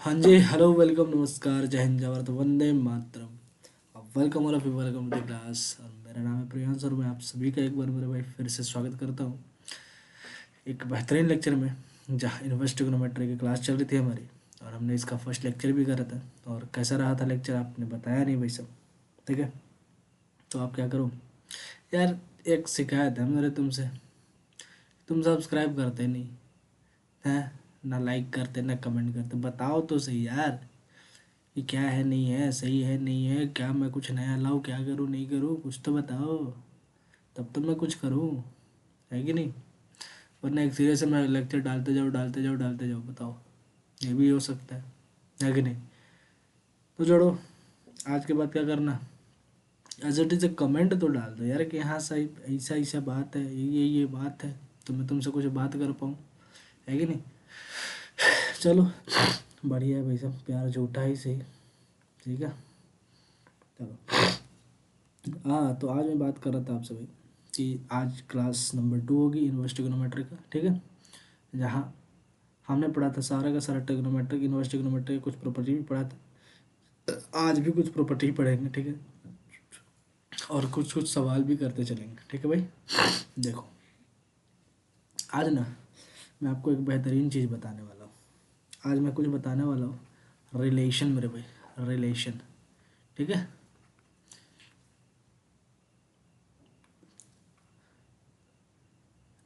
हाँ जी, hello, welcome, नमस्कार, जय हिंद, जय भारत, वंदे मातरम। Welcome all of you, welcome to the class. और मेरा नाम है प्रियांश और मैं आप सभी का एक बार मेरे भाई फिर से स्वागत करता हूँ एक बेहतरीन लेक्चर में, जहाँ इन्वर्स ट्रिग्नोमेट्री की क्लास चल रही थी हमारी। और हमने इसका फर्स्ट लेक्चर भी करा था। और कैसा रहा था लेक्चर आपने बताया नहीं भाई सब। ठीक है, तो आप क्या करो यार, एक शिकायत है मेरे तुमसे। तुम सब्सक्राइब करते नहीं हैं, ना लाइक करते ना कमेंट करते। बताओ तो सही यार, ये क्या है, नहीं है, सही है, नहीं है, क्या मैं कुछ नया लाऊं, क्या करूं, नहीं करूं, कुछ तो बताओ, तब तो मैं कुछ करूं, है कि नहीं। वरना एक सिरे से मैं लेक्चर डालते जाओ डालते जाओ डालते जाओ। बताओ, ये भी हो सकता है कि नहीं। तो जोड़ो, आज के बाद क्या करना, एज इट इज कमेंट तो डाल दो यार कि हाँ सही, ऐसा ऐसा बात है, ये बात है, तो मैं तुमसे कुछ बात कर पाऊँ, है कि नहीं। चलो, बढ़िया है भाई साहब, प्यार झूठा ही सही। ठीक है, चलो। हाँ, तो आज मैं बात कर रहा था आपसे भाई कि आज क्लास नंबर 2 होगी इन्वर्स ट्रिग्नोमेट्री का। ठीक है, जहाँ हमने पढ़ा था सारा का सारा ट्रिग्नोमेट्रिक, इन्वर्स ट्रिग्नोमेट्री कुछ प्रॉपर्टी भी पढ़ा था। आज भी कुछ प्रॉपर्टी पढ़ेंगे। ठीक है, और कुछ कुछ सवाल भी करते चलेंगे। ठीक है भाई, देखो आज ना मैं आपको एक बेहतरीन चीज़ बताने वाला हूँ। आज मैं कुछ बताने वाला हूँ रिलेशन मेरे भाई, रिलेशन। ठीक है,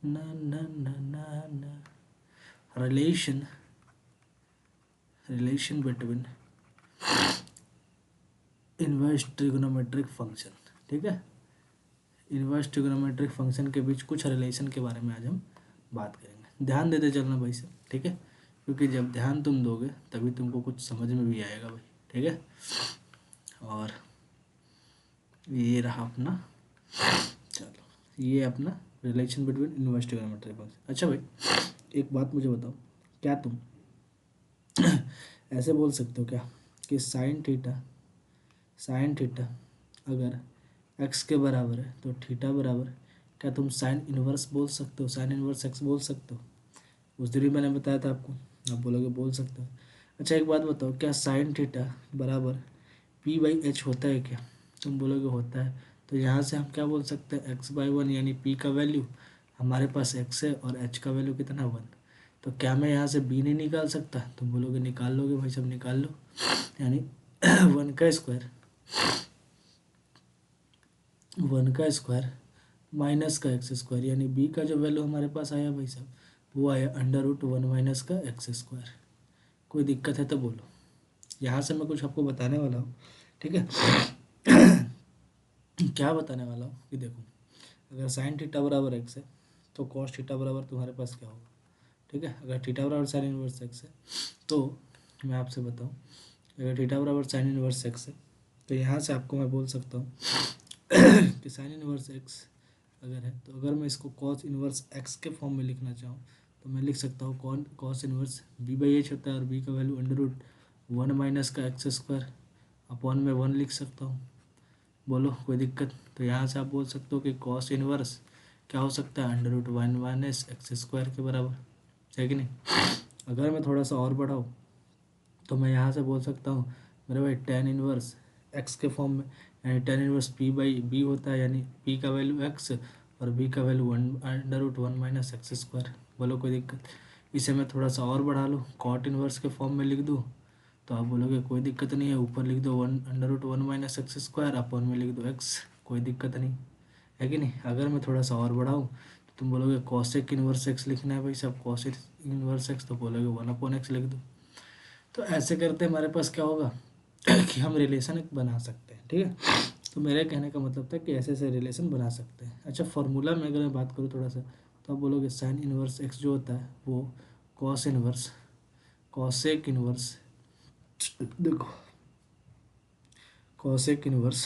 ना ना ना ना ना, relation, relation between inverse trigonometric function. ठीक है, इन्वर्स ट्रिग्नोमेट्रिक फंक्शन के बीच कुछ रिलेशन के बारे में आज हम बात करेंगे। ध्यान देते चलना भाई साहब। ठीक है, क्योंकि जब ध्यान तुम दोगे तभी तुमको कुछ समझ में भी आएगा भाई। ठीक है, और ये रहा अपना, चलो, ये अपना relation between inverse trigonometric function. अच्छा भाई, एक बात मुझे बताओ, क्या तुम ऐसे बोल सकते हो क्या कि साइन थीटा अगर एक्स के बराबर है तो थीटा बराबर, क्या तुम साइन इनवर्स बोल सकते हो, साइन इनवर्स एक्स बोल सकते हो। उस दिन भी मैंने बताया था आपको, आप बोलोगे बोल सकते हो। अच्छा एक बात बताओ, क्या साइन थीटा बराबर पी बाई एच होता है क्या। तुम बोलोगे होता है। तो यहाँ से हम क्या बोल सकते हैं, एक्स बाई वन, यानी पी का वैल्यू हमारे पास एक्स है और एच का वैल्यू कितना, वन। तो क्या मैं यहाँ से बी नहीं निकाल सकता। तुम बोलोगे निकाल लोगे भाई, सब निकाल लो। यानी वन का स्क्वायर, वन का स्क्वायर माइनस का एक्स स्क्वायर, यानी बी का जो वैल्यू हमारे पास आया भाई साहब, वो आया अंडर रूट वन माइनस का एक्स स्क्वायर। कोई दिक्कत है तो बोलो। यहाँ से मैं कुछ आपको बताने वाला हूँ। ठीक है, क्या बताने वाला हूँ कि देखो, अगर साइन थीटा बराबर एक्स है तो कॉस थीटा बराबर तुम्हारे पास क्या होगा। ठीक है, अगर थीटा बराबर साइन इनवर्स एक्स है तो मैं आपसे बताऊँ, अगर थीटा बराबर साइन इनवर्स एक्स है तो यहाँ से आपको मैं बोल सकता हूँ कि साइन इनवर्स एक्स अगर है, तो अगर मैं इसको कॉस इनवर्स एक्स के फॉर्म में लिखना चाहूँ तो मैं लिख सकता हूँ कौन, cos inverse b by h होता है और बी का value under root one minus का एक्स स्क्वायर अपॉन में वन लिख सकता हूँ। बोलो कोई दिक्कत। तो यहाँ से आप बोल सकते हो कि कॉस इनवर्स क्या हो सकता है, under root one minus x square के बराबर, है कि नहीं। अगर मैं थोड़ा सा और बढ़ाऊँ तो मैं यहाँ से बोल सकता हूँ मेरे भाई टेन इनवर्स एक्स के फॉर्म में, यानी tan inverse p by b होता है, यानी पी का वैल्यू एक्स और बी का value one under root one minus x square. बोलो कोई दिक्कत। इसे मैं थोड़ा सा और बढ़ा लूँ, कॉट इनवर्स के फॉर्म में लिख दूँ तो आप बोलोगे कोई दिक्कत नहीं है, ऊपर लिख दो one under root one minus x square, upon में लिख दो एक्स, कोई दिक्कत नहीं, है कि नहीं। अगर मैं थोड़ा सा और बढ़ाऊँ तो तुम बोलोगे कॉसेक इनवर्स एक्स लिखना है भाई साहब, कॉसेक इनवर्स एक्स, तो बोलोगे वन अपॉन एक्स लिख दो। तो ऐसे करते हमारे पास क्या होगा कि हम रिलेशन एक बना सकते हैं। ठीक है, तो मेरे कहने का मतलब था कि ऐसे ऐसे रिलेशन बना सकते हैं। अच्छा, फार्मूला में अगर मैं बात करूँ थोड़ा सा, तो आप बोलोगे साइन इनवर्स एक्स जो होता है वो कॉस इनवर्स कॉसेक इनवर्स, देखो कॉसेक इनवर्स,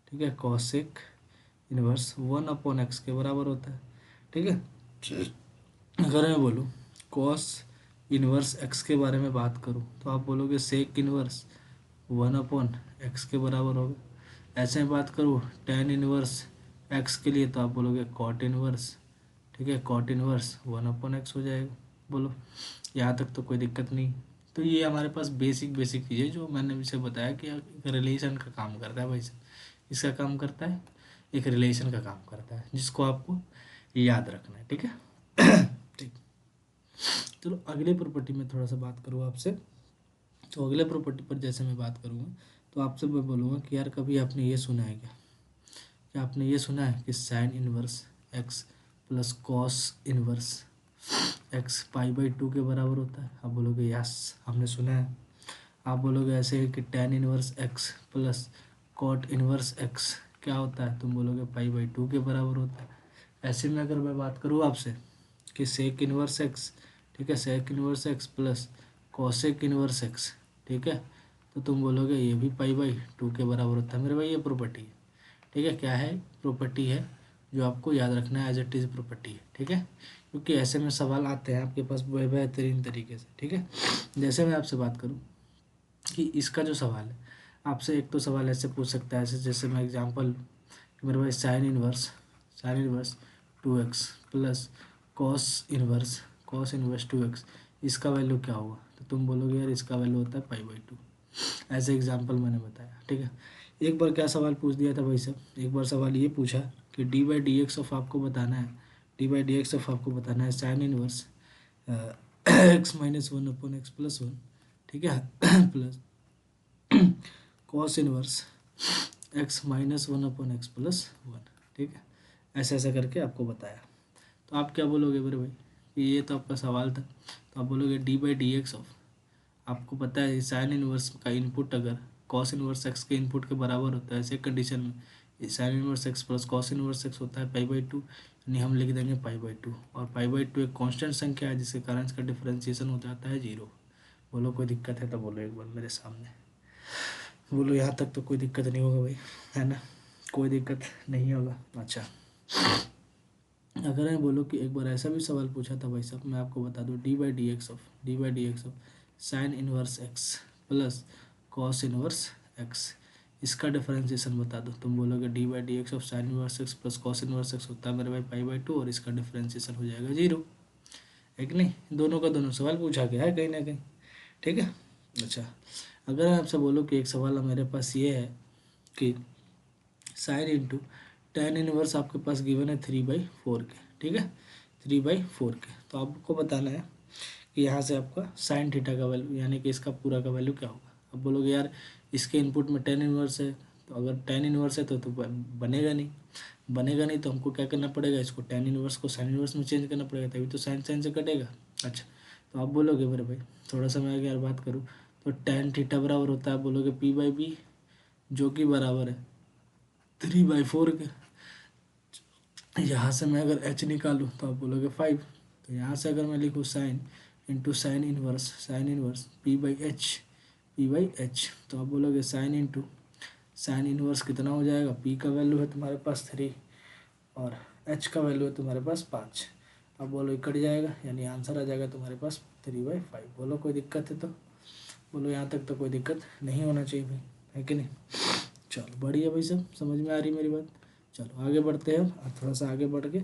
ठीक है, cosec inverse one upon x के बराबर होता है। ठीक है, अगर मैं बोलूँ कॉस इनवर्स एक्स के बारे में बात करूँ तो आप बोलोगे sec inverse one upon x के बराबर होगा। ऐसे में बात करूँ टेन इनवर्स एक्स के लिए तो आप बोलोगे कॉट इनवर्स, ठीक है, cot inverse one upon x हो जाएगा। बोलो, यहाँ तक तो कोई दिक्कत नहीं। तो ये हमारे पास बेसिक बेसिक चीज़ें जो मैंने इसे बताया कि एक रिलेशन का काम करता है भाई साहब। इसका काम करता है, एक रिलेशन का काम करता है, जिसको आपको याद रखना है। ठीक है ठीक। चलो अगले प्रॉपर्टी में थोड़ा सा बात करूँ आपसे। तो अगले प्रॉपर्टी पर जैसे मैं बात करूँगा तो आपसे मैं बोलूँगा कि यार कभी आपने ये सुना है क्या आपने ये सुना है कि sine inverse x plus cos inverse x पाई/2 के बराबर होता है? आप बोलोगे यस हमने सुना है। आप बोलोगे ऐसे कि tan inverse x plus cot inverse x क्या होता है? तुम बोलोगे पाई/2 के बराबर होता है। ऐसे में अगर मैं बात करूँ आपसे कि सेक इनवर्स एक्स, ठीक है, sec inverse x plus cosec inverse x, ठीक है, तो तुम बोलोगे ये भी पाई/2 के बराबर होता है। मेरे भाई ये प्रॉपर्टी है, ठीक है, क्या है? प्रॉपर्टी है जो आपको याद रखना है, एज इट इज़ प्रॉपर्टी है। ठीक है, क्योंकि ऐसे में सवाल आते हैं आपके पास बेहतरीन तरीके से। ठीक है, जैसे मैं आपसे बात करूँ कि इसका जो सवाल है आपसे, एक तो सवाल ऐसे पूछ सकता है, ऐसे जैसे मैं एग्जांपल मेरे पास sine inverse 2x plus cos inverse 2x, इसका वैल्यू क्या होगा? तो तुम बोलोगे यार इसका वैल्यू होता है पाई/2। ऐसे एग्जांपल मैंने बताया। ठीक है, एक बार क्या सवाल पूछ दिया था भाई साहब, एक बार सवाल ये पूछा कि डी/dx ऑफ आपको बताना है, डी/dx ऑफ आपको बताना है साइन इनवर्स x-1/x+1, ठीक है प्लस कॉस इनवर्स x-1/x+1, ठीक है, ऐसा ऐसा करके आपको बताया। तो आप क्या बोलोगे मेरे भाई कि ये तो आपका सवाल था, तो आप बोलोगे डी/dx ऑफ, आपको पता है साइन इनवर्स का इनपुट अगर कॉस इनवर्स एक्स के इनपुट के बराबर होता है, ऐसे कंडीशन में sign inverse x plus cos inverse x होता है पाई/2, यानी हम लिख देंगे पाई/2, और पाई/2 एक कांस्टेंट संख्या है जिसके कारण इसका डिफरेंशिएशन हो जाता है 0। बोलो कोई दिक्कत है तो बोलो एक बार मेरे सामने, बोलो यहाँ तक तो कोई दिक्कत नहीं होगा भाई, है ना? कोई दिक्कत नहीं होगा। अच्छा, अगर मैं बोलूँ कि एक बार ऐसा भी सवाल पूछा था भाई साहब, मैं आपको बता दूँ डी/dx of sine inverse x plus cos inverse x, इसका डिफरेंशिएशन बता दो। तुम बोलोगे डी/dx of sine inverse x plus cos inverse x होता है मेरे भाई पाई/2, और इसका डिफरेंशिएशन हो जाएगा 0, है कि नहीं? दोनों का दोनों सवाल पूछा गया है कहीं ना कहीं। ठीक है, अच्छा, अगर मैं आपसे बोलूँ कि एक सवाल मेरे पास ये है कि साइन इंटू टेन इनवर्स आपके पास गिवन है 3/4 के, ठीक है, 3/4 के, तो आपको बताना है कि यहाँ से आपका साइन थीटा का वैल्यू यानी कि इसका पूरा का वैल्यू क्या होगा। अब बोलोगे यार इसके इनपुट में टेन इनवर्स है, तो अगर टेन इनवर्स है तो बनेगा नहीं तो हमको क्या करना पड़ेगा, इसको टेन इनवर्स को साइन इनवर्स में चेंज करना पड़ेगा, तभी तो साइन साइन से कटेगा। अच्छा, तो आप बोलोगे मेरे भाई थोड़ा सा मैं अगर बात करूँ तो टेन थीटा बराबर होता है, बोलोगे p/b, जो कि बराबर है 3/4 के। यहाँ से मैं अगर h निकालूँ तो आप बोलोगे 5, तो यहाँ से अगर मैं लिखूँ sine into sine inverse p/h, तो आप बोलोगे साइन इंटू साइन इनवर्स कितना हो जाएगा, p का वैल्यू है तुम्हारे पास 3 और h का वैल्यू है तुम्हारे पास 5। अब बोलो कट जाएगा, यानी आंसर आ जाएगा तुम्हारे पास 3/5। बोलो कोई दिक्कत है तो बोलो, यहाँ तक तो कोई दिक्कत नहीं होना चाहिए भाई, है कि नहीं? चलो बढ़िया भाई, सब समझ में आ रही मेरी बात। चलो आगे बढ़ते हैं और थोड़ा सा आगे बढ़ के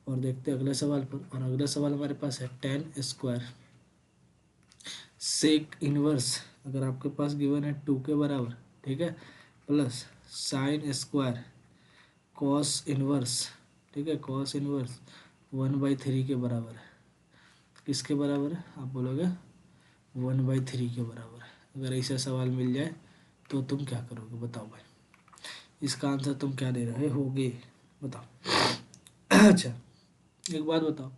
और देखते हैं अगले सवाल पर। और अगला सवाल हमारे पास है टेन स्क्वायर सेक इनवर्स, अगर आपके पास गिवन है 2 के बराबर, ठीक है, plus sine square cos inverse, ठीक है, कॉस इनवर्स 1/3 के बराबर है। किसके बराबर है? आप बोलोगे 1/3 के बराबर है। अगर ऐसा सवाल मिल जाए तो तुम क्या करोगे बताओ भाई, इसका आंसर तुम क्या दे रहे होगे बताओ। अच्छा, एक बात बताओ,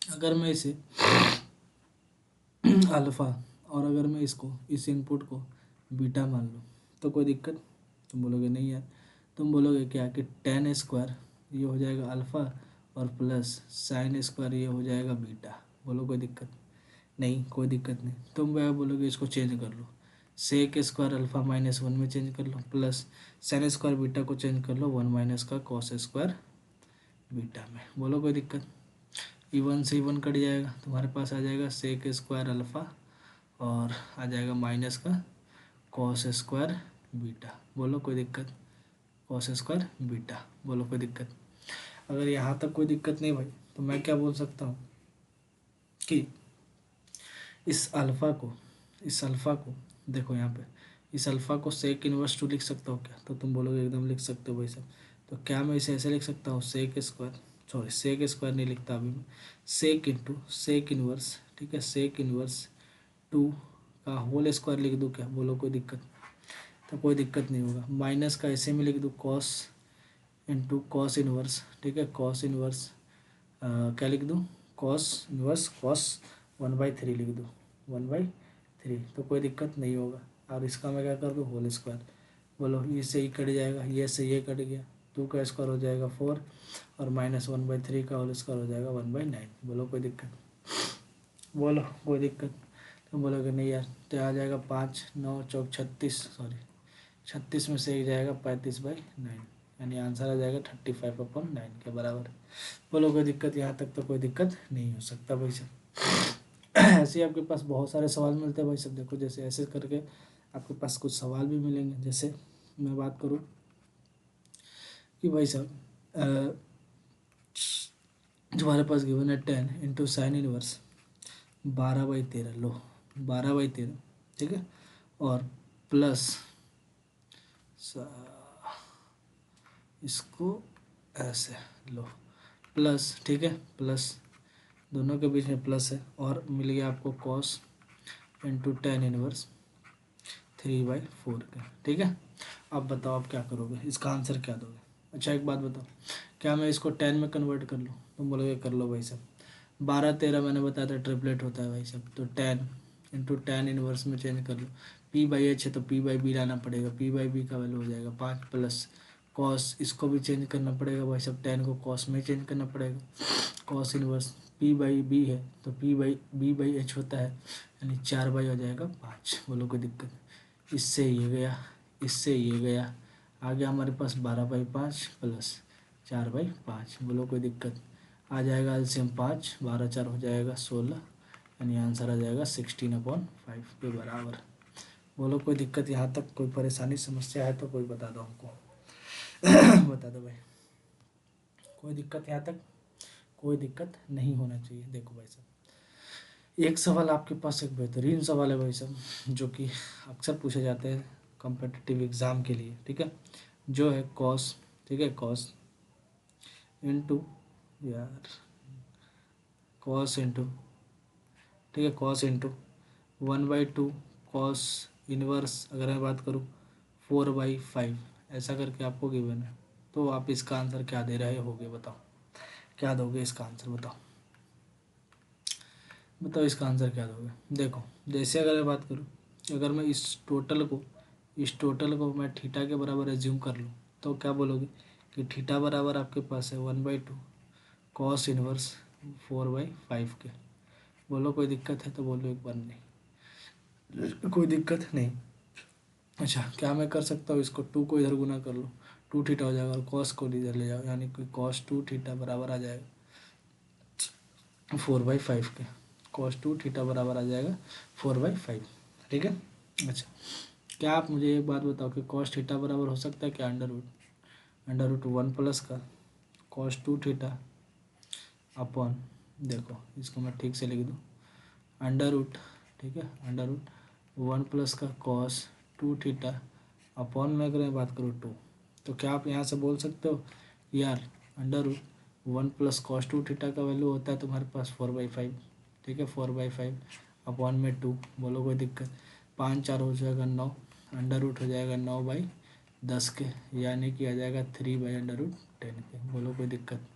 अगर मैं इसे अल्फ़ा और अगर मैं इसको इस इनपुट को बीटा मान लूँ तो कोई दिक्कत? तुम बोलोगे नहीं यार, तुम बोलोगे क्या कि टेन स्क्वायर ये हो जाएगा अल्फ़ा और प्लस साइन स्क्वायर ये हो जाएगा बीटा। बोलो कोई दिक्कत? नहीं, कोई दिक्कत नहीं। तुम क्या बोलोगे, इसको चेंज कर लो, सेक स्क्वायर अल्फ़ा-1 में चेंज कर लो, प्लस साइन स्क्वायर बीटा को चेंज कर लो 1 माइनस का कॉस स्क्वायर बीटा में। बोलो कोई दिक्कत? इवन से इवन कट जाएगा, तुम्हारे पास आ जाएगा सेक स्क्वायर अल्फ़ा और आ जाएगा माइनस का कॉस स्क्वायर बीटा। बोलो कोई दिक्कत? Cos square beta. बोलो कोई दिक्कत? अगर यहाँ तक कोई दिक्कत नहीं भाई, तो मैं क्या बोल सकता हूँ कि इस अल्फ़ा को देखो यहाँ पे, इस अल्फ़ा को सेक इनवर्स टू लिख सकता हूँ क्या? तो तुम बोलोगे एकदम लिख सकते हो भाई साहब। तो क्या मैं इसे ऐसे लिख सकता हूँ, sec square, sorry sec square नहीं लिखता अभी मैं, सेक इंटू सेक इनवर्स, ठीक है, सेक इनवर्स टू का होल स्क्वायर लिख दूँ क्या? बोलो कोई दिक्कत? तो कोई दिक्कत नहीं होगा। माइनस का ऐसे में लिख दूँ कॉस इंटू कॉस इनवर्स, ठीक है, कॉस इनवर्स क्या लिख दूँ, कॉस इनवर्स कॉस 1/3 लिख दूँ, 1/3, तो कोई दिक्कत नहीं होगा। और इसका मैं क्या कर दूँ, होल स्क्वायर। बोलो ये से ही कट जाएगा, ये से ये कट गया, 2 का स्क्वायर हो जाएगा 4 और -1/3 का होल स्क्वायर हो जाएगा 1/9। बोलो कोई दिक्कत? बोलो कोई दिक्कत? तो बोलोगे नहीं यार, तो आ जाएगा 5 9 चौक 36, सॉरी 36 में से एक जाएगा 35/9, यानी आंसर आ जाएगा 35/9 के बराबर। बोलो कोई दिक्कत? यहाँ तक तो कोई दिक्कत नहीं हो सकता भाई साहब। ऐसे ही आपके पास बहुत सारे सवाल मिलते हैं भाई साहब। देखो जैसे ऐसे करके आपके पास कुछ सवाल भी मिलेंगे। जैसे मैं बात करूँ कि भाई साहब तुम्हारे पास गिवन है 10 इंटू साइन इनवर्स 12/13, लो 12/13, ठीक है, और प्लस इसको ऐसे लो, प्लस, ठीक है, प्लस दोनों के बीच में प्लस है, और मिल गया आपको कॉस इंटू 10 इनवर्स 3/4 का, ठीक है। अब बताओ आप क्या करोगे, इसका आंसर क्या दोगे? अच्छा एक बात बताओ, क्या मैं इसको 10 में कन्वर्ट कर लूँ? तुम बोलोगे कर लो भाई साहब। 12 13 मैंने बताया था ट्रिपलेट होता है भाई साहब, तो 10 इंटू 10 इनवर्स में चेंज कर लो। P/H है तो P/B लाना पड़ेगा, P/B का वैल्यू हो जाएगा 5 प्लस कॉस, इसको भी चेंज करना पड़ेगा भाई साहब, 10 को कॉस में चेंज करना पड़ेगा, कॉस इनवर्स P/B है तो P/B/H होता है, यानी 4 हो जाएगा 5। बोलो कोई दिक्कत? इससे ये गया, इससे ये गया, आ गया हमारे पास 12/5 प्लस 4/5। बोलो कोई दिक्कत? आ जाएगा एलसीएम 5, 12 4 हो जाएगा 16, यानी आंसर आ जाएगा 16/5 के बराबर। बोलो कोई दिक्कत? यहाँ तक कोई परेशानी समस्या है तो कोई बता दो हमको। बता दो भाई, कोई दिक्कत यहाँ तक? कोई दिक्कत नहीं होना चाहिए। देखो भाई साहब, एक सवाल आपके पास, एक बेहतरीन सवाल है भाई साहब, जो कि अक्सर पूछे जाते हैं कॉम्पिटिटिव एग्ज़ाम के लिए, ठीक है, जो है कॉस, ठीक है, कॉस इंटू, यार कॉस इंटू, ठीक है, कॉस इंटू 1/2 कॉस इनवर्स, अगर मैं बात करूँ 4/5, ऐसा करके आपको गिवन है। तो आप इसका आंसर क्या दे रहे होगे? बताओ क्या दोगे इसका आंसर? बताओ बताओ इसका आंसर क्या दोगे? देखो जैसे अगर मैं बात करूँ, अगर मैं इस टोटल को मैं थीटा के बराबर एज्यूम कर लूँ, तो क्या बोलोगे कि थीटा बराबर आपके पास है 1/2 कॉस इनवर्स 4/5 के। बोलो कोई दिक्कत है? तो बोलो एक बार नहीं, कोई दिक्कत नहीं। अच्छा क्या मैं कर सकता हूँ, इसको 2 को इधर गुना कर लो, 2 थीटा हो जाएगा, और कॉस को इधर ले जाओ, यानी कि कॉस 2 थीटा बराबर आ जाएगा 4/5 के, कॉस 2 थीटा बराबर आ जाएगा 4/5, ठीक है। अच्छा क्या आप मुझे एक बात बताओ कि कॉस थीटा बराबर हो सकता है क्या अंडर रूट 1 प्लस का कॉस 2 थीटा अपॉन, देखो इसको मैं ठीक से लिख दूँ, अंडर रूट, ठीक है, अंडर रूट 1 प्लस का कॉस 2 थीटा अपॉन में अगर मैं बात करूँ 2, तो क्या आप यहाँ से बोल सकते हो यार under root 1 plus cos 2 theta का वैल्यू होता है तुम्हारे पास 4/5, ठीक है, 4/5 अपॉन में 2। बोलो कोई दिक्कत? 5 4 हो जाएगा 9, अंडर रूट हो जाएगा 9/10 के, यानी कि आ जाएगा 3/√10 के। बोलो कोई दिक्कत?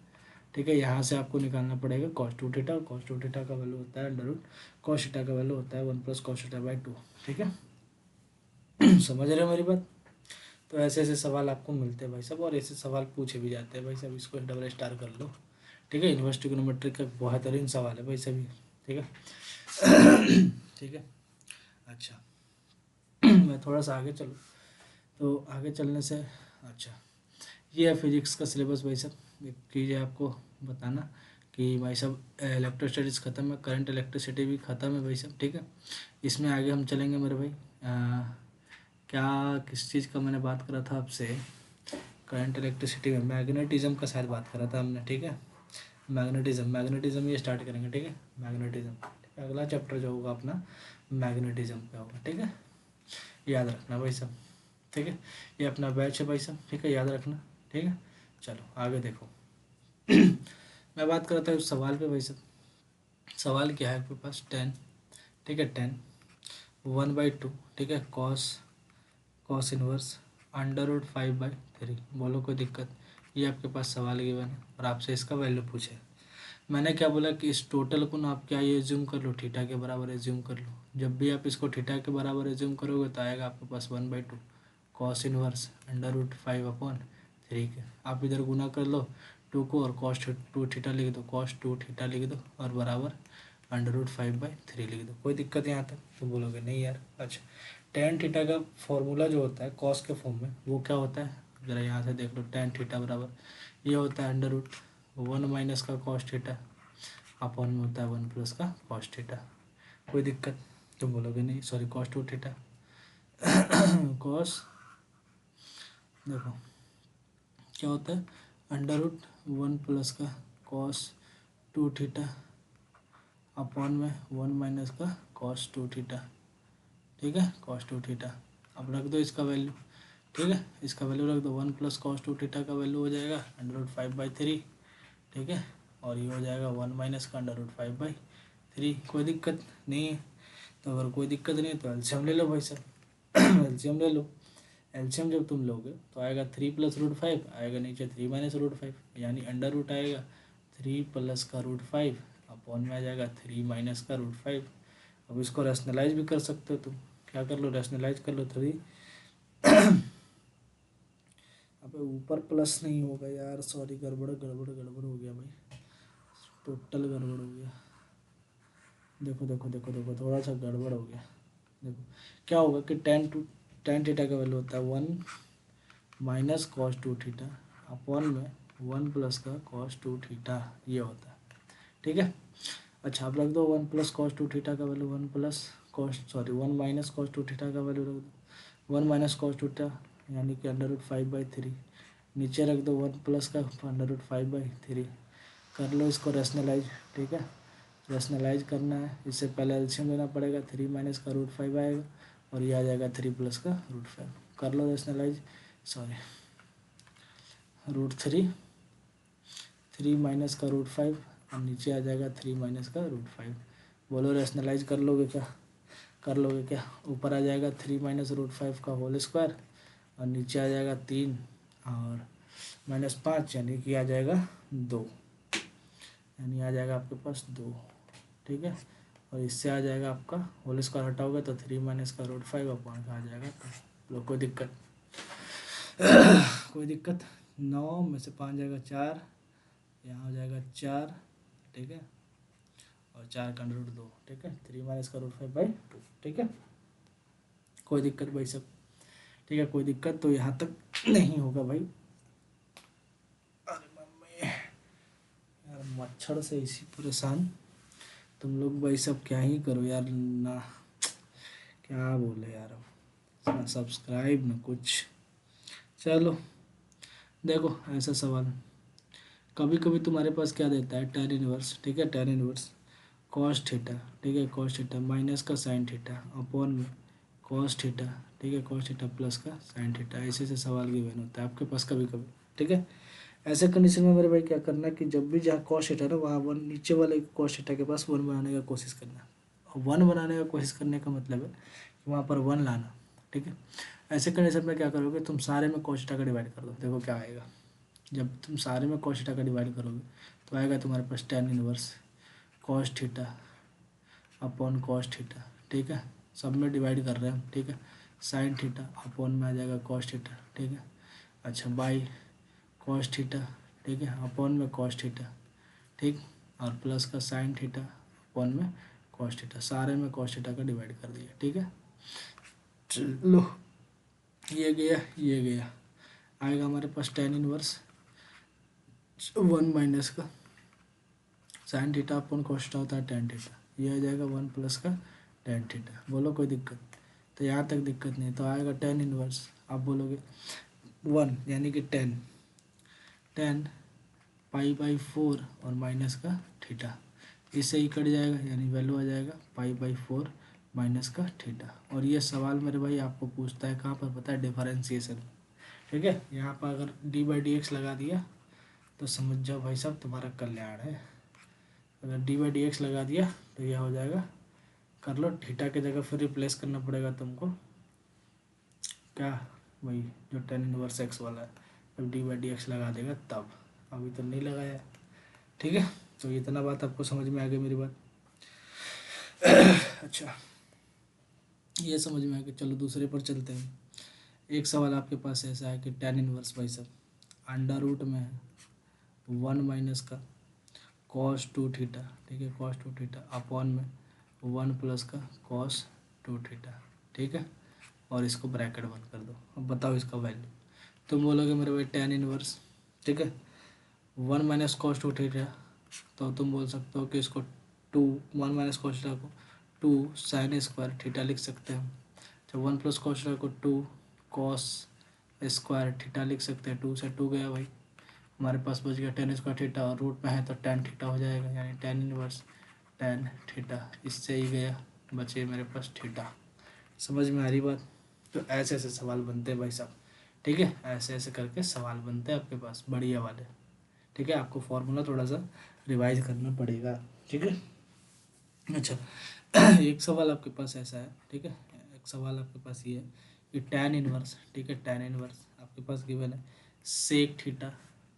ठीक है, यहाँ से आपको निकालना पड़ेगा कॉस 2 थीटा, और कॉस 2 थीटा का वैल्यू होता है अंडर रूट कॉस थीटा का वैल्यू होता है 1 प्लस कॉस थीटा/2, ठीक है। समझ रहे हो मेरी बात? तो ऐसे ऐसे सवाल आपको मिलते हैं भाई साहब, और ऐसे सवाल पूछे भी जाते हैं भाई साहब, इसको डबल स्टार कर लो, ठीक है। इन्वर्स ट्रिग्नोमेट्री का बेहतरीन सवाल है भाई सभी, ठीक है। ठीक है। अच्छा मैं थोड़ा सा आगे चलूँ, तो आगे चलने से, अच्छा ये है फिजिक्स का सिलेबस भाई साहब। एक चीज़ है आपको बताना कि भाई साहब इलेक्ट्रोस्टैटिक्स ख़त्म है, करंट इलेक्ट्रिसिटी भी ख़त्म है भाई साहब, ठीक है। इसमें आगे हम चलेंगे मेरे भाई, क्या किस चीज़ का मैंने बात करा था आपसे, करंट इलेक्ट्रिसिटी में मैग्नेटिज्म का शायद बात करा था हमने, ठीक है। मैग्नेटिज्म ये स्टार्ट करेंगे, ठीक है, मैग्नेटिज्म। अगला चैप्टर जो होगा अपना मैग्नेटिज्म का होगा, ठीक है, याद रखना भाई सब, ठीक है। ये अपना बैच है भाई सब, ठीक है, याद रखना, ठीक है। चलो आगे देखो। मैं बात करता हूँ सवाल पे भाई सब। सवाल क्या है आपके पास, 10, ठीक है, 10 1/2, ठीक है, कॉस इनवर्स √5/3। बोलो कोई दिक्कत? ये आपके पास सवाल गिवन है और आपसे इसका वैल्यू पूछे। मैंने क्या बोला कि इस टोटल को ना आप क्या ये एज्यूम कर लो, थीटा के बराबर एज्यूम कर लो। जब भी आप इसको थीटा के बराबर एज्यूम करोगे तो आएगा आपके पास 1/2 कॉस इनवर्स √5/3 के। आप इधर गुना कर लो 2 को और cos 2 थीटा लिख दो, cos 2 थीटा लिख दो और बराबर √5/3 लिख दो। कोई दिक्कत यहाँ तक? तो बोलोगे नहीं यार। अच्छा, tan थीटा का फॉर्मूला जो होता है कॉस के फॉर्म में वो क्या होता है, ज़रा यहाँ से देख लो। tan थीटा बराबर ये होता है √1 माइनस का cos थीटा अपॉन में होता है 1 प्लस का cos थीटा। कोई दिक्कत? तो बोलोगे नहीं, सॉरी cos 2 थीटा cos, देखो क्या होता है √1 प्लस का cos 2 थीटा अपॉन में 1 माइनस का cos 2 थीटा, ठीक है, cos 2 थीटा। अब रख दो इसका वैल्यू, ठीक है, इसका वैल्यू रख दो। 1 प्लस cos 2 थीटा का वैल्यू हो जाएगा √5/3, ठीक है, और ये हो जाएगा 1 माइनस का √5/3। कोई दिक्कत नहीं है? तो अगर कोई दिक्कत नहीं है तो एलसीएम ले लो भाई साहब। एलसीएम ले लो। एलसीएम जब तुम लोगे तो आएगा 3 प्लस √5, आएगा नीचे 3 माइनस √5, यानी अंडर रूट आएगा 3 प्लस का √5 अपॉन में आ जाएगा 3 माइनस का √5। अब इसको रैशनलाइज भी कर सकते हो तुम। क्या कर लो, रैशनलाइज कर लो 3। अब ऊपर प्लस नहीं होगा यार, सॉरी, गड़बड़ गड़बड़ गड़बड़ हो गया भाई, टोटल गड़बड़ हो गया। देखो देखो देखो देखो, थोड़ा सा गड़बड़ हो गया। देखो क्या होगा कि tan थीटा का वैल्यू होता है 1 माइनस cos 2 थीटा अपॉन में 1 प्लस का cos 2 थीटा, ये होता है, ठीक है। अच्छा, आप रख दो 1 प्लस cos 2 थीटा का वैल्यू, 1 माइनस cos 2 थीटा का वैल्यू रख दो, 1 माइनस cos 2 थीटा यानी कि √5/3। नीचे रख दो 1 प्लस का √5/3। कर लो इसको रैशनलाइज, ठीक है। रैशनलाइज करना है, इससे पहले एलसीएम लेना पड़ेगा। 3 माइनस का √5 आएगा और ये आ जाएगा 3 प्लस का √5। कर लो रैशनलाइज, सॉरी, √3, 3 माइनस का √5 और नीचे आ जाएगा 3 माइनस का √5। बोलो रैशनलाइज कर लोगे क्या? कर लोगे क्या? ऊपर आ जाएगा 3 माइनस √5 का होल स्क्वायर और नीचे आ जाएगा 3 और -5 यानी कि आ जाएगा 2, यानी आ जाएगा आपके पास 2, ठीक है। और इससे आ जाएगा आपका होल स्क्वायर हटाओगे तो 3 माइनस का √5 अपॉन का आ जाएगा 2। लो कोई दिक्कत? कोई दिक्कत? 9 में से 5 जाएगा 4, यहाँ हो जाएगा 4, ठीक है, और 4 का √2, ठीक है, 3 माइनस का √5/2, ठीक है। कोई दिक्कत भाई सब? ठीक है, कोई दिक्कत तो यहाँ तक नहीं होगा भाई। अरे मम्मी यार, मच्छर से इसी परेशान। तुम लोग भाई सब क्या ही करो यार ना, क्या बोले यार, अब ना सब्सक्राइब ना कुछ। चलो देखो, ऐसा सवाल कभी कभी तुम्हारे पास क्या देता है, tan इनवर्स, ठीक है, tan इनवर्स cos थीटा, ठीक है, cos थीटा माइनस का sin थीटा अपॉन में cos थीटा, ठीक है, cos थीटा प्लस का sin थीटा। ऐसे ऐसे सवाल गिवन होता है आपके पास कभी कभी, ठीक है। ऐसे कंडीशन में मेरे भाई क्या करना कि जब भी जहाँ cos थीटा ना वहाँ 1 नीचे वाले cos थीटा के पास 1 बनाने का कोशिश करना। 1 बनाने का कोशिश करने का मतलब है कि वहाँ पर 1 लाना, ठीक है। ऐसे कंडीशन में क्या करोगे, तुम सारे में cos थीटा का डिवाइड कर दो, देखो क्या आएगा। जब तुम सारे में cos थीटा का डिवाइड करोगे तो आएगा तुम्हारे पास tan inverse cos theta upon cos theta, ठीक है, सब में डिवाइड कर रहे हैं हम, ठीक है। sin थीटा अपॉन में आ जाएगा cos थीटा, ठीक है। अच्छा, बाई cos थीटा, ठीक है, अपॉन में cos थीटा, ठीक, और प्लस का sin थीटा अपॉन में cos थीटा, सारे में cos थीटा का डिवाइड कर दिया, ठीक है। लो, ये गया ये गया, आएगा हमारे पास tan इनवर्स 1 माइनस का sin theta upon cos theta होता है tan थीटा, ये आ जाएगा 1 प्लस का tan थीटा। बोलो कोई दिक्कत? तो यहाँ तक दिक्कत नहीं, तो आएगा tan इनवर्स, आप बोलोगे 1 यानी कि tan पाई/4 और माइनस का थीटा, इससे ही कट जाएगा, यानी वैल्यू आ जाएगा पाई/4 माइनस का थीटा। और ये सवाल मेरे भाई आपको पूछता है कहाँ पर, पता है, डिफरेंशिएशन। ठीक है, यहाँ पर अगर d/dx लगा दिया तो समझ जाओ भाई साहब तुम्हारा कल्याण है। अगर d/dx लगा दिया तो यह हो जाएगा, कर लो, थीटा की जगह फिर रिप्लेस करना पड़ेगा तुमको, क्या, वही जो tan−1x वाला है। जब d/dx लगा देगा तब, अभी तो नहीं लगाया। ठीक है, तो इतना बात आपको समझ में आ गई मेरी बात। अच्छा, ये समझ में आ गया, चलो दूसरे पर चलते हैं। एक सवाल आपके पास ऐसा है कि tan−1 भाई साहब अंडर रूट में है 1 माइनस का cos2 थीटा। ठीक है, cos2 थीटा अपॉन में 1 प्लस का cos2 थीटा। ठीक है, और इसको ब्रैकेट बंद कर दो। अब बताओ इसका वैल्यू। तुम बोलोगे मेरे भाई tan−1, ठीक है, 1 माइनस cos2 थीटा, तो तुम बोल सकते हो कि इसको 1 माइनस cos थीटा को 2 sin² थीटा लिख सकते हैं। तो 1 प्लस cos थीटा को 2 cos² थीटा लिख सकते हैं। 2 से 2 गया भाई, हमारे पास बच गया tan² थीटा, और रूट में है तो tan थीटा हो जाएगा, यानी tan−1 tan थीटा। इससे ही गया, बचे मेरे पास थीटा। समझ में आ रही बात। तो ऐसे ऐसे सवाल बनते हैं भाई साहब। ठीक है, ऐसे ऐसे करके सवाल बनते हैं आपके पास बढ़िया वाले। ठीक है, आपको फॉर्मूला थोड़ा सा रिवाइज करना पड़ेगा। ठीक है, अच्छा, एक सवाल आपके पास ऐसा है, ठीक है, एक सवाल आपके पास ये है कि tan−1, ठीक है, tan−1 आपके पास गिवन है सेक थीटा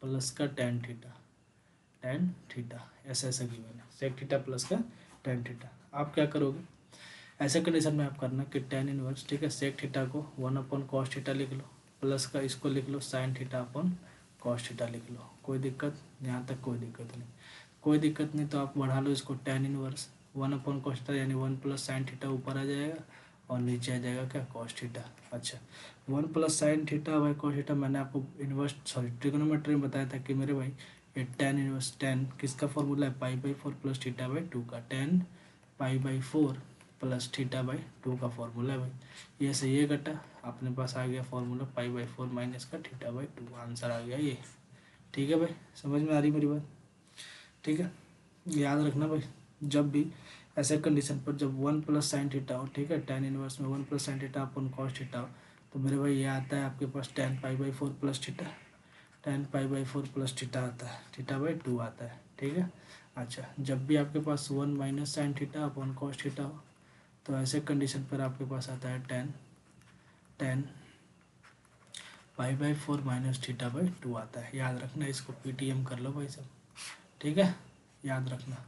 प्लस का tan थीटा, ऐसा ऐसा गिवन है, सेक थीटा प्लस का tan थीटा। आप क्या करोगे ऐसे कंडीशन में, आप करना कि tan−1, ठीक है, सेक थीटा को 1/cos थीटा लिख लो, प्लस का इसको लिख लो sin थीटा/cos थीटा लिख लो। कोई दिक्कत, यहाँ तक कोई दिक्कत नहीं, कोई दिक्कत नहीं। तो आप बढ़ा लो इसको, tan−1 1/cos थीटा यानी 1 प्लस sin थीटा ऊपर आ जाएगा, और नीचे आ जाएगा क्या, cos थीटा। अच्छा, 1 plus sin theta by cos theta, मैंने आपको ट्रिग्नोमेट्री में बताया था कि मेरे भाई ये tan किसका फॉर्मूला है, पाई/4 प्लस थीटा/2 का, tan पाई/4 प्लस थीटा/2 का फॉर्मूला है भाई। ये से ये घटा, अपने पास आ गया फॉर्मूला पाई/4 माइनस का थीटा/2, आंसर आ गया ये। ठीक है भाई, समझ में आ रही मेरी बात। ठीक है, याद रखना भाई, जब भी ऐसे कंडीशन पर जब 1 प्लस sin थीटा हो, ठीक है, tan−1 में 1 प्लस sin थीटा अपन cos थीटा हो, तो मेरे भाई ये आता है आपके पास tan पाई/4 प्लस थीटा, tan पाई/4 प्लस थीटा आता है, थीटा/2 आता है। ठीक है, अच्छा, जब भी आपके पास 1 माइनस sin थीटा अपन cos थीटा हो, तो ऐसे कंडीशन पर आपके पास आता है tan पाई/4 माइनस थीटा/2 आता है। याद रखना, इसको PTM कर लो भाई सब। ठीक है, याद रखना।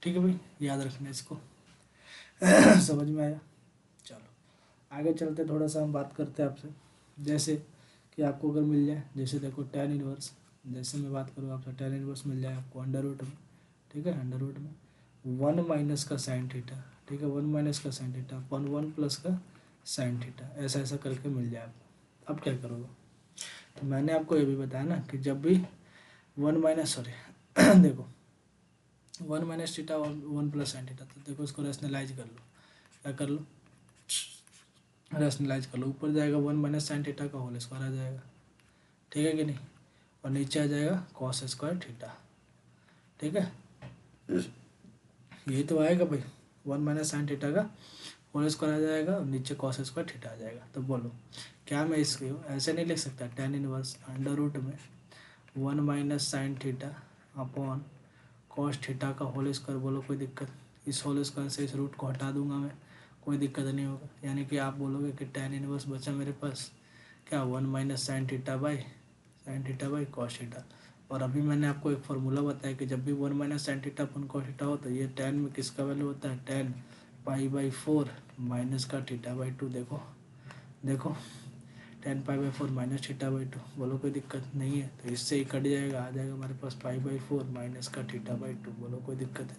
ठीक है भाई, याद रखना इसको। समझ में आया। चलो आगे चलते, थोड़ा सा हम बात करते हैं आपसे। जैसे कि आपको अगर मिल जाए, जैसे देखो tan−1, जैसे मैं बात करूँ आपसे, tan−1 मिल जाए आपको अंडर रूट में, ठीक है, अंडर रूट में 1 माइनस का sin थीटा, ठीक है, 1 माइनस का sin थीटा अपन 1 प्लस का sin थीटा, ऐसा ऐसा करके मिल जाए आपको। अब क्या करोगे, तो मैंने आपको ये भी बताया ना कि जब भी 1 माइनस, सॉरी देखो 1 माइनस थीटा और 1 प्लस sin थीटा, तो देखो इसको रैशनलाइज कर लो। क्या कर लो, रैशनलाइज कर लो। ऊपर जाएगा 1 माइनस sin थीटा का होल स्क्वायर आ जाएगा, ठीक है कि नहीं, और नीचे आ जाएगा cos² थीटा। ठीक है, यही तो आएगा भाई, 1 माइनस sin थीटा का होल स्क्वायर आ जाएगा, और नीचे cos² थीटा आ जाएगा। तो बोलो क्या मैं इसको ऐसे नहीं लिख सकता, tan−1 अंडर रूट में 1 minus sin theta upon cos theta का होल स्क्वायर। बोलो कोई दिक्कत, इस होल स्क्वायर से इस रूट को हटा दूंगा मैं, कोई दिक्कत नहीं होगा। यानी कि आप बोलोगे कि tan−1 बचा मेरे पास क्या, 1 minus sin theta by cos theta. और अभी मैंने आपको एक फार्मूला बताया कि जब भी 1 माइनस sin थीटा अपन cos थीटा हो, तो ये tan में किसका वैल्यू होता है, tan पाई/4 माइनस का थीटा/2। देखो देखो, tan पाई/4 माइनस थीटा/2, बोलो कोई दिक्कत नहीं है, तो इससे ही कट जाएगा, आ जाएगा हमारे पास पाई/4 माइनस का थीटा/2। बोलो कोई दिक्कत है,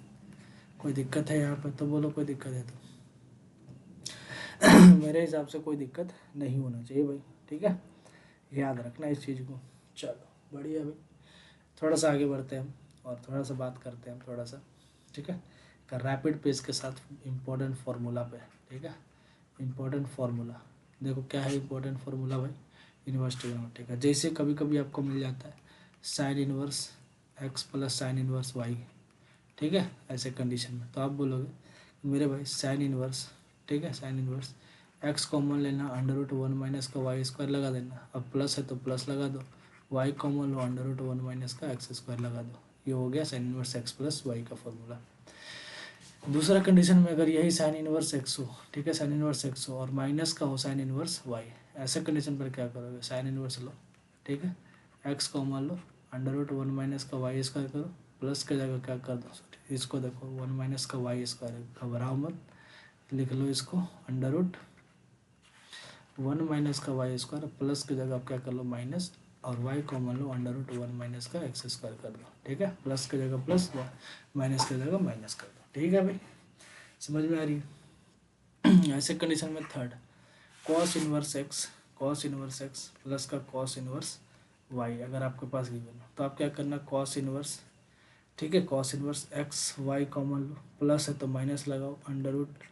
कोई दिक्कत है यहाँ पर, तो बोलो कोई दिक्कत है तो। मेरे हिसाब से कोई दिक्कत नहीं होना चाहिए भाई। ठीक है, याद रखना इस चीज़ को। चलो बढ़िया भाई, थोड़ा सा आगे बढ़ते हैं हम, और थोड़ा सा बात करते हैं हम थोड़ा सा। ठीक है, का रैपिड पेस के साथ इम्पोर्टेंट फार्मूला पे। ठीक है, इम्पोर्टेंट फार्मूला देखो क्या है, इम्पोर्टेंट फार्मूला भाई इनवर्स ट्रिग्नोमेट्री का। जैसे कभी कभी आपको मिल जाता है sin−1 x plus sin−1 y, ठीक है। ऐसे कंडीशन में तो आप बोलोगे मेरे भाई साइन इनवर्स, ठीक है, साइन इनवर्स एक्स कॉमन लेना, अंडर रूट वन माइनस का वाई स्क्वायर लगा देना, अब प्लस है तो प्लस लगा दो, वाई कॉमन लो, अंडर रूट वन माइनस का एक्स स्क्वायर लगा दो, ये हो गया sine inverse x plus y का फॉर्मूला। दूसरा कंडीशन में अगर यही साइन इनवर्स एक्स हो, ठीक है, साइन इनवर्स एक्स हो और माइनस का हो साइन इनवर्स वाई, ऐसे कंडीशन पर क्या करोगे, साइन इनवर्स लो, ठीक है, एक्स कॉमन लो, अंडर रूट वन माइनस का वाई स्क्वायर करो, प्लस के जगह क्या कर दो, इसको देखो वन माइनस का वाई स्क्वायर, घबराओ मत, लिख लो इसको अंडर रूट वन माइनस का वाई स्क्वायर, प्लस की जगह आप क्या कर लो माइनस, और वाई कॉमन लो, अंडर रूट वन माइनस का एक्स स्क्वायर कर दो, ठीक है, प्लस की जगह प्लस, माइनस की जगह माइनस कर दो, ठीक है भाई, समझ में आ रही है। ऐसे कंडीशन में third cos inverse x, cos inverse x plus का कॉस इनवर्स वाई अगर आपके पास गिवन हो तो आप क्या करना, कॉस इनवर्स, ठीक है, cos inverse x y common लो, प्लस है तो माइनस लगाओ, अंडर रूट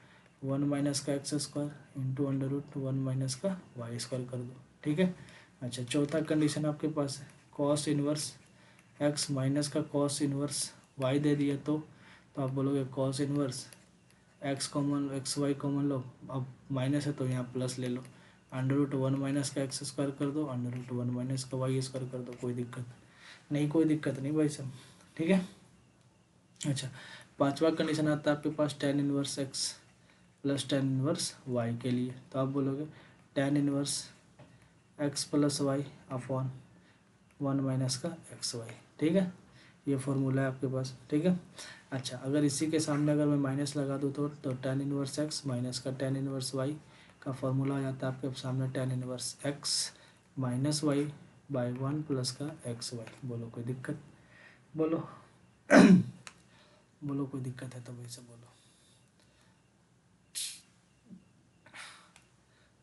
वन माइनस का x square into under root one minus का वाई स्क्वायर कर दो, ठीक है। अच्छा चौथा कंडीशन आपके पास है कॉस इनवर्स एक्स माइनस का कॉस इनवर्स वाई दे दिया तो आप बोलोगे cos inverse x common x y common लो, अब माइनस है तो यहाँ प्लस ले लो, अंडर रूट वन माइनस का एक्स स्क्वायर कर दो, अंडर रूट वन माइनस का वाई स्क्वायर कर दो, कोई दिक्कत नहीं, कोई दिक्कत नहीं भाई साहब, ठीक है। अच्छा पांचवा कंडीशन आता है आपके पास tan inverse x plus tan inverse y के लिए, तो आप बोलोगे tan inverse x plus y upon one minus का एक्स वाई, ठीक है, ये फॉर्मूला है आपके पास, ठीक है। अच्छा अगर इसी के सामने अगर मैं माइनस लगा दूँ तो टेन इनवर्स एक्स माइनस का टेन इनवर्स वाई का फॉर्मूला हो जाता है आपके सामने tan inverse x minus y by one plus का एक्स वाई। बोलो कोई दिक्कत, बोलो बोलो कोई दिक्कत है तो वैसे बोलो,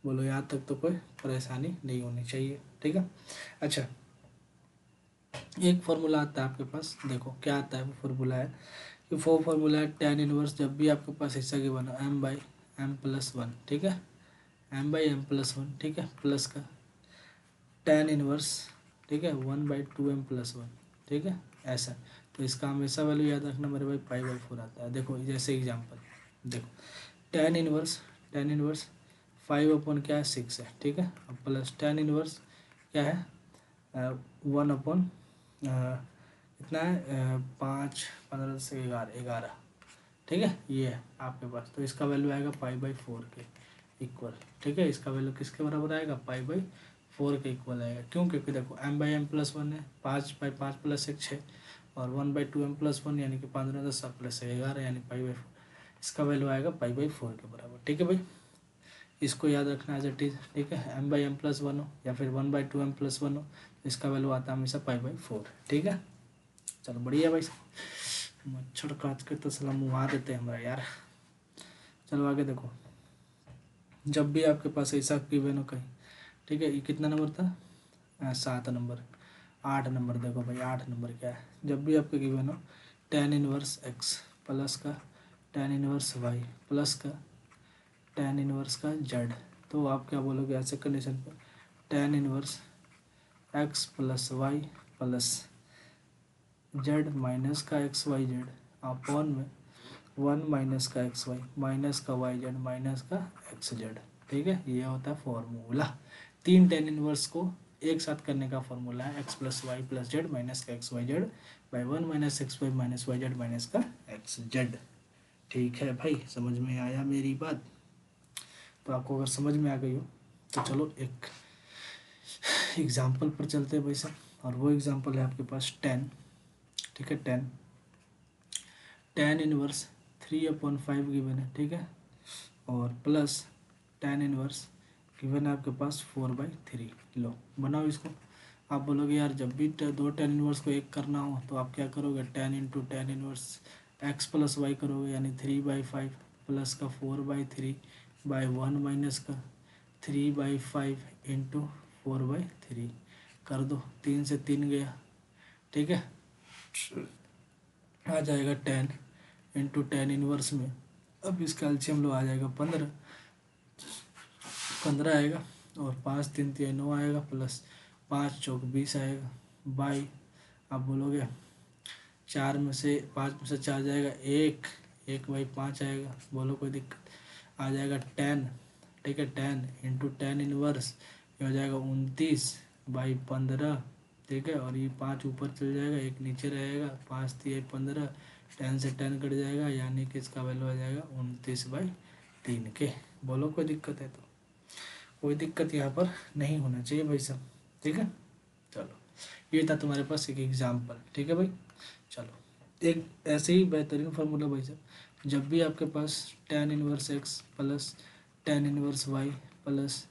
बोलो यहाँ तक तो कोई परेशानी नहीं होनी चाहिए, ठीक है। अच्छा एक फॉर्मूला आता है आपके पास, देखो क्या आता है वो फॉर्मूला है कि वो फॉर्मूला है टेन इनवर्स, जब भी आपके पास हिस्सा की बना m by m plus one, ठीक है, m by m plus one, ठीक है, प्लस का टेन इनवर्स, ठीक है, one by two m plus one, ठीक है, ऐसा, तो इसका हमेशा वैल्यू याद रखना मेरे भाई पाई बाई फोर आता है। देखो जैसे एग्जाम्पल देखो टेन इनवर्स फाइव अपॉन क्या है सिक्स है, ठीक है, अब प्लस टेन इनवर्स क्या है वन अपॉन कितना है पाँच पंद्रह से ग्यारह ग्यारह, ठीक है, ये है आपके पास, तो इसका वैल्यू आएगा पाई बाई फोर के इक्वल, ठीक है, इसका वैल्यू किसके बराबर आएगा पाई बाई फोर के इक्वल आएगा, क्यों, क्योंकि देखो m by m plus one है, पाँच बाई पाँच प्लस एक छः, और one by two m plus one यानी कि पंद्रह दस प्लस ग्यारह यानी पाई बाई फोर, इसका वैल्यू आएगा पाई बाई फोर के बराबर, ठीक है भाई, इसको याद रखना एज इट इज, ठीक है, m by m plus one हो या फिर one by two m plus one हो, इसका वैल्यू आता है हमेशा पाई बाई फोर, ठीक है। चलो बढ़िया भाई, मच्छर काट के तो सलाम मुहा देते हैं हमारा यार। चलो आगे देखो, जब भी आपके पास ऐसा गिवन हो कहीं, ठीक है, ये कितना नंबर था सात नंबर, आठ नंबर, देखो भाई आठ नंबर क्या है, जब भी आपके गिवन हो टेन इनवर्स एक्स प्लस का टेन इनवर्स वाई प्लस का टेन इनवर्स का जेड, तो आप क्या बोलोगे ऐसे कंडीशन पर, tan inverse x plus y plus z minus का एक्स वाई जेड अपॉन में वन माइनस का एक्स वाई माइनस का वाई जेड माइनस का एक्स जेड, ठीक है, ये होता है फॉर्मूला, तीन टेन इनवर्स को एक साथ करने का फॉर्मूला है x plus y plus z minus का x y z by one minus x y minus y z minus का एक्स जेड, ठीक है भाई, समझ में आया मेरी बात। तो आपको अगर समझ में आ गई हो तो चलो एक एग्जाम्पल पर चलते हैं भाई साहब, और वो एग्जाम्पल है आपके पास टेन, ठीक है, tan inverse three upon five given है, ठीक है, और प्लस टेन इनवर्स गिवन है आपके पास फोर बाई थ्री, लो बनाओ इसको। आप बोलोगे यार जब भी दो टेन इनवर्स को एक करना हो तो आप क्या करोगे, tan into tan inverse x plus y करोगे, यानी थ्री बाई फाइव प्लस का four by three by one minus का three by five into four by three कर दो, तीन से तीन गया, ठीक है, आ जाएगा टेन इंटू टेन इनवर्स में, अब इसका एलसीएम लो आ जाएगा पंद्रह, पंद्रह आएगा, और पाँच तीन तीन नौ आएगा, प्लस पाँच चौक बीस आएगा, बाई आप बोलोगे 4 में से 5 में से 4 जाएगा 1, 1/5 आएगा। बोलो कोई दिक्कत? आ जाएगा 10, ठीक है, 10 इंटू 10 इनवर्स, ये हो जाएगा 29/15, ठीक है। और ये 5 ऊपर चल जाएगा, 1 नीचे रहेगा, 5 3 15, 10 से 10 कट जाएगा, यानी कि इसका वैल्यू आ जाएगा 29/3 के। बोलो कोई दिक्कत है? तो कोई दिक्कत यहाँ पर नहीं होना चाहिए भाई साहब, ठीक है। चलो, ये था तुम्हारे पास एक एग्जाम्पल, ठीक है भाई। चलो, एक ऐसे ही बेहतरीन फार्मूला भाई साहब, जब भी आपके पास tan inverse x plus tan inverse y plus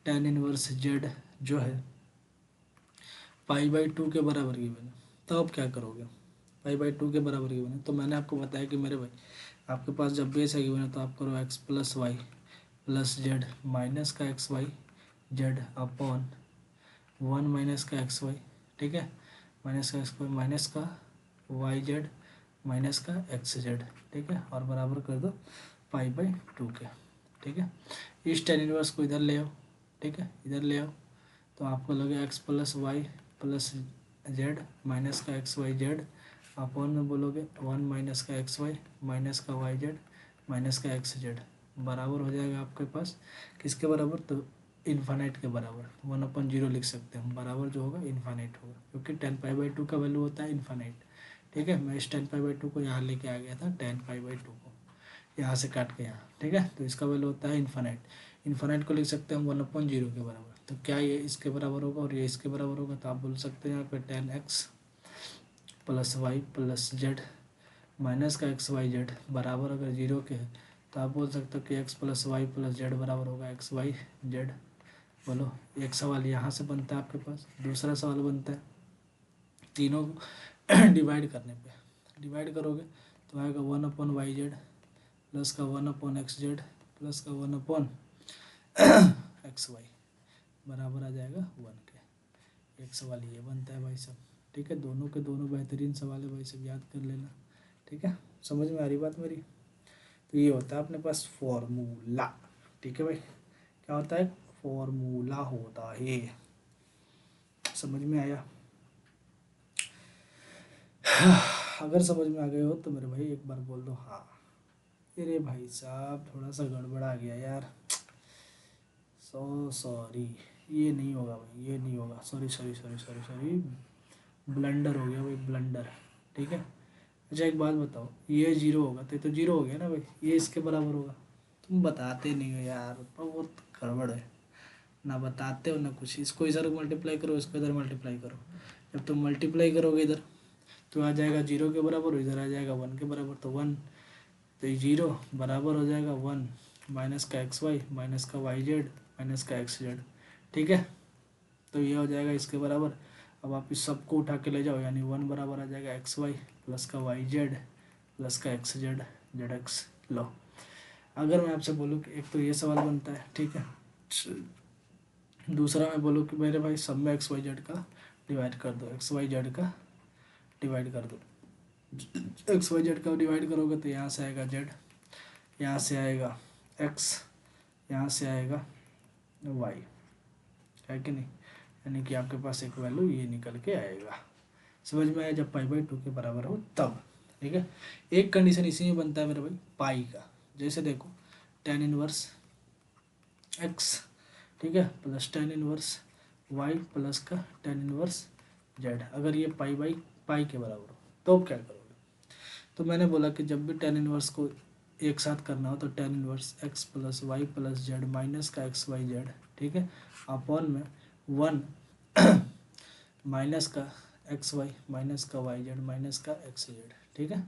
tan inverse z जो है π/2 के बराबर की बने, तो आप क्या करोगे? π/2 के बराबर की बने तो मैंने आपको बताया कि मेरे भाई आपके पास जब भी ऐसा गिवन है तो आप करो x plus y plus z minus का x y z upon 1 minus का एक्स वाई, ठीक है, माइनस का एक्स वाई माइनस का वाई जेड माइनस का एक्स जेड, ठीक है, और बराबर कर दो π/2 के, ठीक है। इस tan इनवर्स को इधर ले आओ, ठीक है, इधर ले आओ, तो आपको लगे x plus y plus z minus का एक्स वाई जेड अपॉन में बोलोगे 1 माइनस का एक्स वाई माइनस का वाई जेड माइनस का एक्स जेड, बराबर हो जाएगा आपके पास किसके बराबर? तो इन्फानाइट के बराबर, 1/0 लिख सकते हैं हम, बराबर जो होगा इन्फानाइट होगा, क्योंकि tan π/2 का वैल्यू होता है इन्फानाइट, ठीक है। मैं इस tan π/2 को यहाँ लेके आ गया था, tan π/2 को यहाँ से काट के यहाँ, ठीक है, तो इसका वैल्यू होता है इन्फानाइट। इन्फानाइट को लिख सकते हैं हम 1/0 के बराबर, तो क्या ये इसके बराबर होगा और ये इसके बराबर होगा? तो आप बोल सकते हैं यहाँ पे tan x plus y plus z minus का एक्स वाई जेड बराबर अगर 0 के है तो आप बोल सकते हो कि x plus y plus z बराबर होगा एक्स वाई जेड। बोलो, एक सवाल यहाँ से बनता है आपके पास, दूसरा सवाल बनता है तीनों डिवाइड करने पे, डिवाइड करोगे तो आएगा 1/वाई जेड प्लस का 1/एक्स जेड प्लस का 1/एक्स वाई बराबर आ जाएगा 1 के। एक सवाल ये बनता है भाई साहब, ठीक है। दोनों के दोनों बेहतरीन सवाल है भाई साहब, याद कर लेना, ठीक है। समझ में आ रही बात मेरी? तो ये होता है अपने पास फॉर्मूला, ठीक है भाई। क्या होता है? फॉर्मूला होता है, समझ में आया? अगर समझ में आ गए हो तो मेरे भाई एक बार बोल दो हाँ। अरे भाई साहब थोड़ा सा गड़बड़ आ गया यार, सॉरी, ये नहीं होगा भाई, ये नहीं होगा, सॉरी, ब्लंडर हो गया भाई, ब्लंडर, ठीक है। अच्छा एक बात बताओ, ये 0 होगा तो ये तो 0 हो गया ना भाई, ये इसके बराबर होगा। तुम बताते नहीं हो यार, बहुत गड़बड़ है, ना बताते हो ना कुछ। इसको इधर मल्टीप्लाई करो, इसको इधर मल्टीप्लाई करो, जब तुम मल्टीप्लाई करोगे इधर तो आ जाएगा 0 के बराबर, इधर आ जाएगा 1 के बराबर, तो 1 तो ये 0 बराबर हो जाएगा 1 माइनस का एक्स वाई माइनस का वाई जेड माइनस का एक्स जेड, ठीक है। तो ये हो जाएगा इसके बराबर। अब आप इस सबको उठा के ले जाओ, यानी 1 बराबर आ जाएगा एक्स वाई प्लस का वाई जेड प्लस का एक्स जेड जेड एक्स। लो, अगर मैं आपसे बोलूँ कि एक तो ये सवाल बनता है, ठीक है, दूसरा मैं बोलूँ कि मेरे भाई सब में एक्स वाई जेड का डिवाइड कर दो, एक्स वाई जेड का डिवाइड कर दो, एक्स वाई जेड का डिवाइड करोगे तो यहाँ से आएगा जेड, यहाँ से आएगा एक्स, यहाँ से आएगा वाई, है कि नहीं? यानी कि आपके पास एक वैल्यू ये निकल के आएगा। समझ में आया? जब π/2 के बराबर हो तब, ठीक है। एक कंडीशन इसी में बनता है मेरे भाई पाई का, जैसे देखो tan इनवर्स x, ठीक है, plus tan inverse y plus का tan इनवर्स z, अगर ये पाई के बराबर हो तो क्या करोगे? तो मैंने बोला कि जब भी tan इनवर्स को एक साथ करना हो तो tan inverse x plus y plus z minus का एक्स वाई जेड, ठीक है, अपॉन में 1 माइनस का एक्स वाई माइनस का वाई जेड माइनस का एक्स जेड, ठीक है,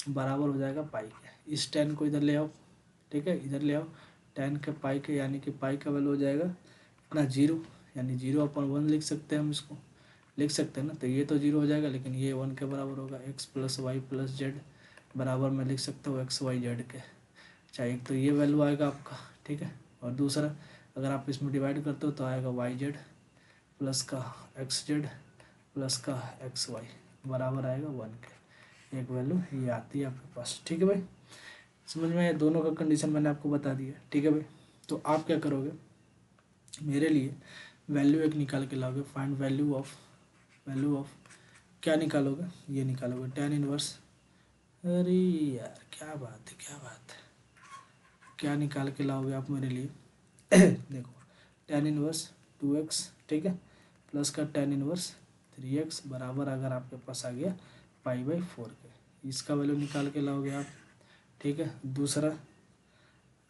बराबर हो जाएगा पाई के। इस tan को इधर ले आओ, ठीक है, इधर ले आओ, tan के पाई के, यानी कि पाई का वैल्यू हो जाएगा इतना 0, यानी 0/1 लिख सकते हैं हम, इसको लिख सकते हैं ना। तो ये तो 0 हो जाएगा, लेकिन ये 1 के बराबर होगा, x plus y plus z बराबर में लिख सकते हो एक्स वाई जेड के। अच्छा, एक तो ये वैल्यू आएगा आपका, ठीक है, और दूसरा अगर आप इसमें डिवाइड करते हो तो आएगा वाई जेड प्लस का एक्स जेड प्लस का एक्स वाई बराबर आएगा 1 के। एक वैल्यू ये आती है आपके पास, ठीक है भाई। समझ में आया? दोनों का कंडीशन मैंने आपको बता दिया, ठीक है भाई। तो आप क्या करोगे, मेरे लिए वैल्यू एक निकाल के लाओगे, फाइंड वैल्यू ऑफ क्या निकालोगे, ये निकालोगे tan इनवर्स, अरे यार क्या बात है, क्या बात है, क्या निकाल के लाओगे आप मेरे लिए। देखो tan इनवर्स 2x, ठीक है, प्लस का tan इनवर्स 3x बराबर अगर आपके पास आ गया पाई/4 के, इसका वैल्यू निकाल के लाओगे आप, ठीक है। दूसरा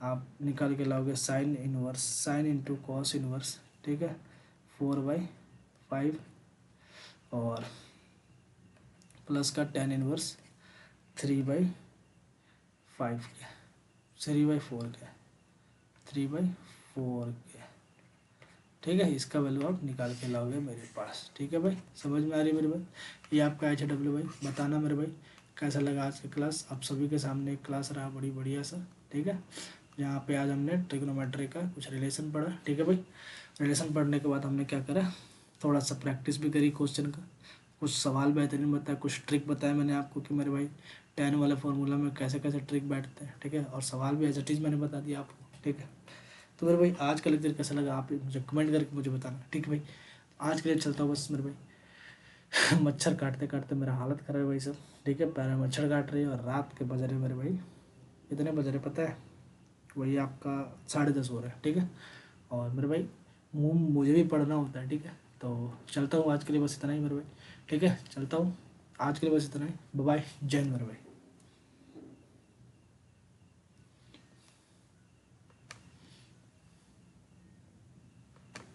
आप निकाल के लाओगे sine inverse, sine into cos inverse, ठीक है, 4/5, और प्लस का tan इनवर्स 3/5 के, 3/4 के, 3/4 के, ठीक है। इसका वैल्यू आप निकाल के लाओगे मेरे पास, ठीक है भाई, समझ में आ रही है मेरे भाई। ये आपका HW भाई, बताना मेरे भाई कैसा लगा आज की क्लास। आप सभी के सामने एक क्लास रहा बड़ी बढ़िया सा, ठीक है, यहाँ पे आज हमने ट्रिग्नोमेट्री का कुछ रिलेशन पढ़ा, ठीक है भाई। रिलेशन पढ़ने के बाद हमने क्या करा, थोड़ा सा प्रैक्टिस भी करी क्वेश्चन का, कुछ सवाल बेहतरीन बताया, कुछ ट्रिक बताया मैंने आपको कि मेरे भाई tan वाले फार्मूला में कैसे कैसे ट्रिक बैठते हैं, ठीक है, और सवाल भी एज इट इज़ मैंने बता दिया आपको, ठीक है। तो मेरे भाई आज का लेक्चर कैसा लगा आप मुझे कमेंट करके मुझे बताना, ठीक है भाई। आज के लिए चलता हूँ बस मेरे भाई। मच्छर काटते काटते मेरा हालत खराब है भाई सब, ठीक है, पैर में मच्छर काट रही है, और रात के बज रहे मेरे भाई, कितने बज रहे पता है, वही आपका 10:30 हो रहा है, ठीक है। और मेरे भाई मुझे भी पढ़ना होता है, ठीक है। तो चलता हूँ, आज के लिए बस इतना ही मेरे भाई, ठीक है, चलता हूँ, आज के लिए बस इतना ही, बाय बाय, जय हिंद मेरे भाई।